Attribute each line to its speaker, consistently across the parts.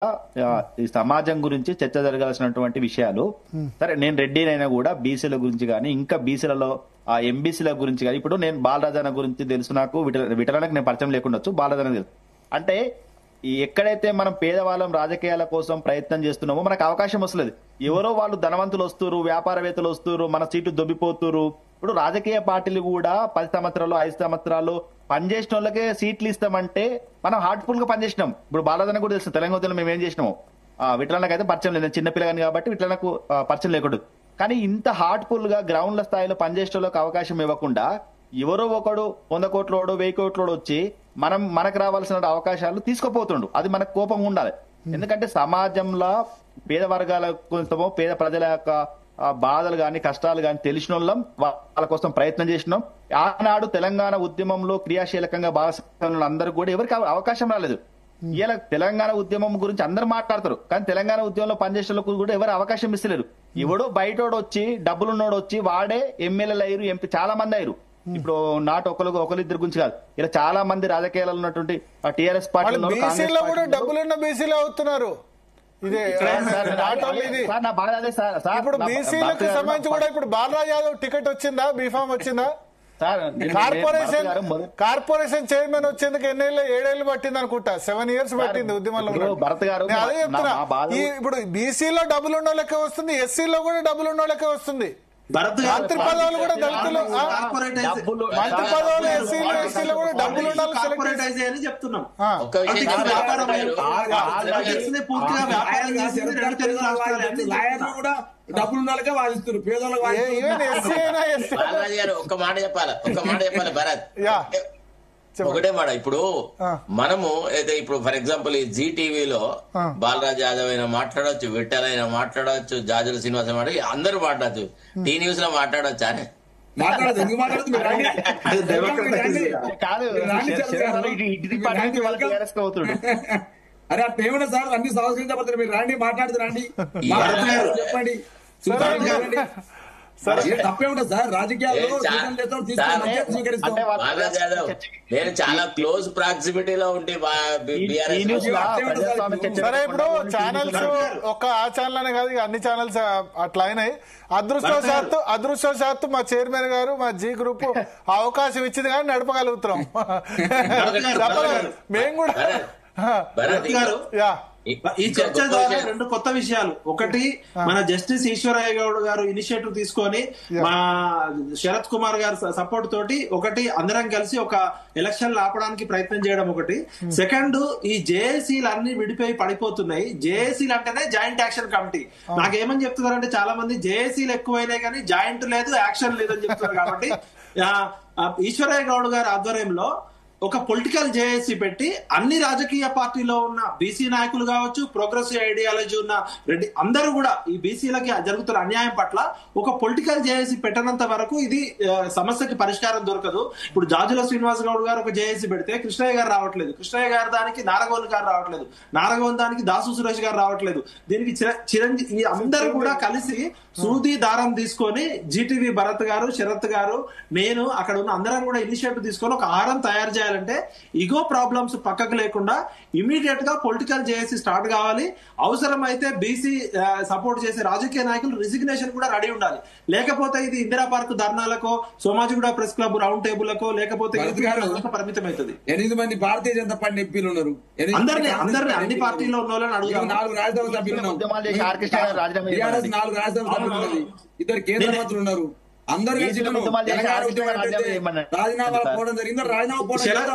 Speaker 1: ఈ సమాజం గురించి చర్చ జరగాల్సినటువంటి విషయాలు. సరే, నేను రెడ్డినైనా కూడా బీసీల గురించి కానీ ఇంకా బీసీలలో ఆ ఎంబీసీల గురించి కానీ, ఇప్పుడు నేను బాలరాజన్న గురించి తెలుసు, నాకు విటరానికి నేను పరిచయం లేకుండొచ్చు, బాలరాజన్న తెలుసు. అంటే ఎక్కడైతే మనం పేదవాళ్ళం రాజకీయాల కోసం ప్రయత్నం చేస్తున్నామో మనకు అవకాశం వస్తలేదు. ఎవరో వాళ్ళు ధనవంతులు వస్తున్నారు, వ్యాపారవేత్తలు వస్తున్నారు, మన సీటు దొబ్బిపోతున్నారు. ఇప్పుడు రాజకీయ పార్టీలు కూడా 10 సంవత్సరాలు 5 సంవత్సరాలు పనిచేసిన వాళ్ళకే సీట్లు ఇస్తామంటే మనం హార్ట్ఫుల్ గా పనిచేసినాం. ఇప్పుడు బాలరాజన్న కూడా తెలుసు తెలంగాణలో మేము ఏం చేసినాము. విటరానికి అయితే పరిచయం లేదు, చిన్నపిల్లగాని కాబట్టి విటరాలకు పరిచయం లేకూడదు. కానీ ఇంత హార్ట్ఫుల్ గా గ్రౌండ్ల స్థాయిలో పనిచేసే వాళ్ళకి అవకాశం ఇవ్వకుండా ఎవరో ఒకడు 100 కోట్లోడో 1000 కోట్లోడో వచ్చి మనకు రావాల్సిన అవకాశాలు తీసుకుపోతుండు. అది మనకు కోపం ఉండాలి. ఎందుకంటే సమాజంలో పేద వర్గాల కోసమో పేద ప్రజల యొక్క బాధలు గాని కష్టాలు గాని తెలిసిన వాళ్ళం వాళ్ళ కోసం ప్రయత్నం చేసినాం. ఆనాడు తెలంగాణ ఉద్యమంలో క్రియాశీలకంగా భాగస్వాములు అందరూ కూడా ఎవరికి అవకాశం రాలేదు. ఇలా తెలంగాణ ఉద్యమం గురించి అందరు మాట్లాడతారు, కానీ తెలంగాణ ఉద్యమంలో పనిచేసే కూడా ఎవరు అవకాశం ఇస్తలేరు. ఎవడో బయటోడు వచ్చి డబ్బులున్నోడు వచ్చి వాడే ఎమ్మెల్యేలు అయ్యారు, ఎంపీ చాలా మంది అయ్యారు. ఇప్పుడు నాట్ ఒకరిద్దరు గురించి కాదు, ఇలా చాలా మంది రాజకీయాల్లో ఉన్నటువంటి టీఆర్ఎస్ పార్టీ
Speaker 2: డబ్బులున్న బీసీలు అవుతున్నారు. ఇప్పుడు బీసీలకు సంబంధించి కూడా ఇప్పుడు బాలరాజ్ యాదవ్ టికెట్ వచ్చిందా, బీఫామ్ వచ్చిందా? కార్పొరేషన్ చైర్మన్ వచ్చేందుకు 7 ఏళ్ళు పట్టింది అనుకుంటా, 7 years పట్టింది ఉద్యమంలో. అదే చెప్తున్నా, ఇప్పుడు బీసీలో డబ్బులు ఉన్న వాళ్ళకే వస్తుంది, ఎస్సీలో కూడా డబ్బులు ఉన్న వాళ్ళకే వస్తుంది. మంత్రి పదవులు కూడా దళితులు, మంత్రి పదవులు ఎస్సీలు ఎస్టీలో కూడా డబ్బులు ఉండాలి
Speaker 3: అని చెప్తున్నాం. డబ్బులు ఉండాలిగా వాదిస్తున్నారు పేదలకు.
Speaker 4: ఒక్క మాట చెప్పాలి భరత్, ఒకటే మాట. ఇప్పుడు మనము అయితే ఇప్పుడు ఫర్ ఎగ్జాంపుల్ ఈ జీ టీవీలో బాలరాజ్ యాదవ్ అయినా మాట్లాడవచ్చు, విఠల్ అయినా మాట్లాడవచ్చు, జాజుల శ్రీనివాస మాట్లాడి అందరూ మాట్లాడచ్చు, టీ న్యూస్ లో మాట్లాడవచ్చు. అనే
Speaker 3: అరే అట్లా సార్ అన్ని సంస్కరించబడతారు, మీరు రండి మాట్లాడుతూ రండి చెప్పండి. తప్పే ఉంటుంది సార్ రాజకీయాల్లో.
Speaker 4: నేను చాలా క్లోజ్ ప్రాక్సిమిటీలో ఉండి
Speaker 2: సరే, ఇప్పుడు ఛానల్స్ ఒక ఆ ఛానల్ అనే కాదు, అన్ని ఛానల్స్ అట్లా అయినాయి. అదృష్టవశాత్తు మా చైర్మన్ గారు మా జీ గ్రూప్ అవకాశం ఇచ్చింది కానీ నడపగలుగుతున్నాం. మేము కూడా
Speaker 3: ఈ చర్చ ద్వారా 2 కొత్త విషయాలు. ఒకటి, మన జస్టిస్ ఈశ్వరయ్య గౌడ్ గారు ఇనిషియేటివ్ తీసుకొని మా శరత్ కుమార్ గారు సపోర్ట్ తోటి ఒకటి అందరం కలిసి ఒక ఎలక్షన్లు ఆపడానికి ప్రయత్నం చేయడం ఒకటి. సెకండ్, ఈ జేఏసీలు అన్ని విడిపోయి పడిపోతున్నాయి. జేఏసీలు అంటేనే జాయింట్ యాక్షన్ కమిటీ. నాకేమని చెప్తున్నారంటే చాలా మంది జేఏసీలు ఎక్కువైనాయి కానీ జాయింట్ లేదు, యాక్షన్ లేదని చెప్తున్నారు. కాబట్టి ఈశ్వరయ్య గౌడ్ గారి ఆధ్వర్యంలో ఒక పొలిటికల్ జేఏసీ పెట్టి అన్ని రాజకీయ పార్టీలో ఉన్న బీసీ నాయకులు కావచ్చు, ప్రోగ్రెసివ్ ఐడియాలజీ ఉన్న రెడ్డి అందరూ కూడా ఈ బీసీలకి జరుగుతున్న అన్యాయం పట్ల ఒక పొలిటికల్ జేఏసీ పెట్టనంత వరకు ఇది సమస్యకి పరిష్కారం దొరకదు. ఇప్పుడు జాజుల శ్రీనివాస్ గౌడ్ గారు ఒక జేఏసీ పెడితే కృష్ణయ్య గారు రావట్లేదు, కృష్ణయ్య గారు దానికి నారగోన్ గారు రావట్లేదు, నారగోన్ దానికి దాసు సురేష్ గారు రావట్లేదు. దీనికి చిరంజీవి అందరూ కూడా కలిసి సూది దారం తీసుకొని జీటీవీ భరత్ గారు, శరత్ గారు, నేను అక్కడ ఉన్న అందరం కూడా ఇనిషియేటివ్ తీసుకొని ఒక ఆహారం తయారు చేయాలంటే ఇగో ప్రాబ్లమ్స్ పక్కకు లేకుండా ఇమీడియట్ గా పొలిటికల్ జేఏసీ స్టార్ట్ కావాలి. అవసరమైతే బీసీ సపోర్ట్ చేసే రాజకీయ నాయకులు రిజిగ్నేషన్ కూడా రెడీ ఉండాలి. లేకపోతే ఇది ఇందిరా పార్క్ ధర్నాలకో, సోమాజిగూడ ప్రెస్ క్లబ్ రౌండ్ టేబుల్కో, లేకపోతే పరిమితం అవుతుంది.
Speaker 5: 8 మంది భారతీయ జనతా పార్టీ ఎంపీలు ఉన్నారు.
Speaker 3: అందరినీ అన్ని పార్టీలో ఉన్న వాళ్ళని అడుగుతారు.
Speaker 5: 4 రాజ్యసభ సభ్యులు ఉన్నారు, 4 రాజ్యసభ సభ్యులు ఉన్నది, 2 కేంద్ర మంత్రులు ఉన్నారు. అందరూ రాజీనామా పోవడం జరిగింది.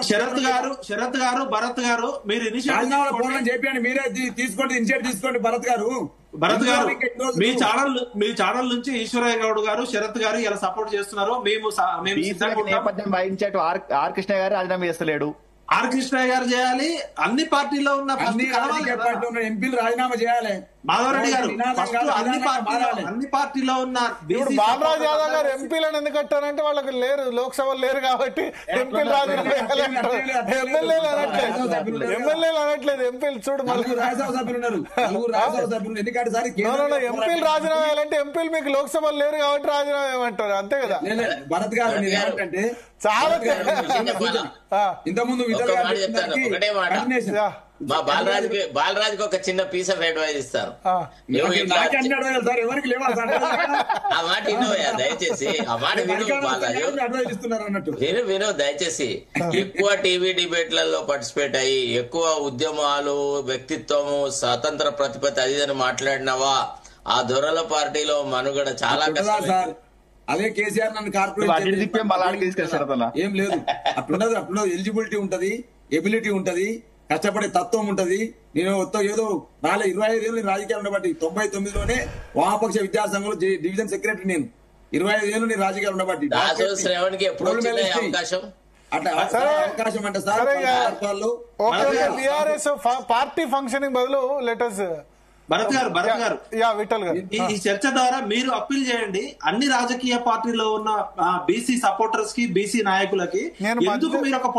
Speaker 3: శరత్ గారు భరత్ గారు మీరు
Speaker 5: రాజీనామా పోవడం చెప్పండి, మీరే తీసుకోండి, ఇనిషియేటివ్ తీసుకోండి. భరత్ గారు
Speaker 3: మీ ఛానల్ నుంచి ఈశ్వరయ్య గౌడ్ గారు, శరత్ గారు ఇలా సపోర్ట్ చేస్తున్నారు. మేము
Speaker 1: నేపథ్యం వహించేటు ఆర్ కృష్ణ గారు రాజీనామా చేస్తలేడు.
Speaker 3: ఆర్ కృష్ణయ్య గారు చేయాలి. అన్ని పార్టీలో ఉన్న
Speaker 5: ఎంపీలు రాజీనామా చేయాలి.
Speaker 3: మాధవరెడ్డి గారు అన్ని పార్టీలో ఉన్న
Speaker 2: బాలరాజ్ యాదవ్ గారు ఎంపీలను ఎందుకు కట్టారంటే వాళ్ళకి లేరు, లోక్సభలో లేరు కాబట్టి ఎంపీలు రాజీనామా ఎమ్మెల్యేలు అనట్లేదు. ఎంపీలు చూడు,
Speaker 5: రాజ్యసభ సభ్యులు ఉన్నారు,
Speaker 2: ఎంపీలు రాజీనామా చేయాలంటే ఎంపీలు మీకు లోక్సభలో లేరు కాబట్టి రాజీనామా ఏమంటారు, అంతే కదా.
Speaker 5: భరత్ గారు ఏమంటే
Speaker 2: చాలా
Speaker 5: ఇంతకుముందు
Speaker 4: మా బాలరాజుకి ఒక చిన్న పీస్ ఆఫ్ అడ్వైజ్ ఇస్తారు.
Speaker 5: ఎవరికి లేవా
Speaker 4: ఆ మాట వినోయా దయచేసి, ఆ మాట విను బాలరాజు, విను దయచేసి. ఎక్కువ టీవీ డిబేట్లలో పార్టిసిపేట్ అయ్యి ఎక్కువ ఉద్యమాలు, వ్యక్తిత్వము, స్వతంత్ర ప్రతిపత్తి అది అని మాట్లాడినవా ఆ దొరల పార్టీలో మనుగడ చాలా కష్టం.
Speaker 5: అదే కేసీఆర్ నన్ను కార్పొరేట్ ఏం లేదు, అట్లున్నది ఎలిజిబిలిటీ ఉంటది, ఎబిలిటీ ఉంటది, కష్టపడే తత్వం ఉంటది. నేను ఏదో 25 ఏళ్ళు రాజకీయాలు ఉండబట్టి 99లోనే వామపక్ష విద్యాసంఘంలో డివిజన్ సెక్రటరీ. నేను 25 ఏళ్ళు నేను రాజకీయాలు ఉండబట్టి అట్లా అవకాశం అంటే సార్
Speaker 2: పార్టీ ఫంక్షనింగ్ బదులు లెటర్స్
Speaker 3: భరత్ గారు ఈ చర్చ ద్వారా మీరు అప్పీల్ చేయండి అన్ని రాజకీయ పార్టీలో ఉన్న బీసీ సపోర్టర్స్ కి, బీసీ నాయకులకి, ఎందుకు మీరు ఒక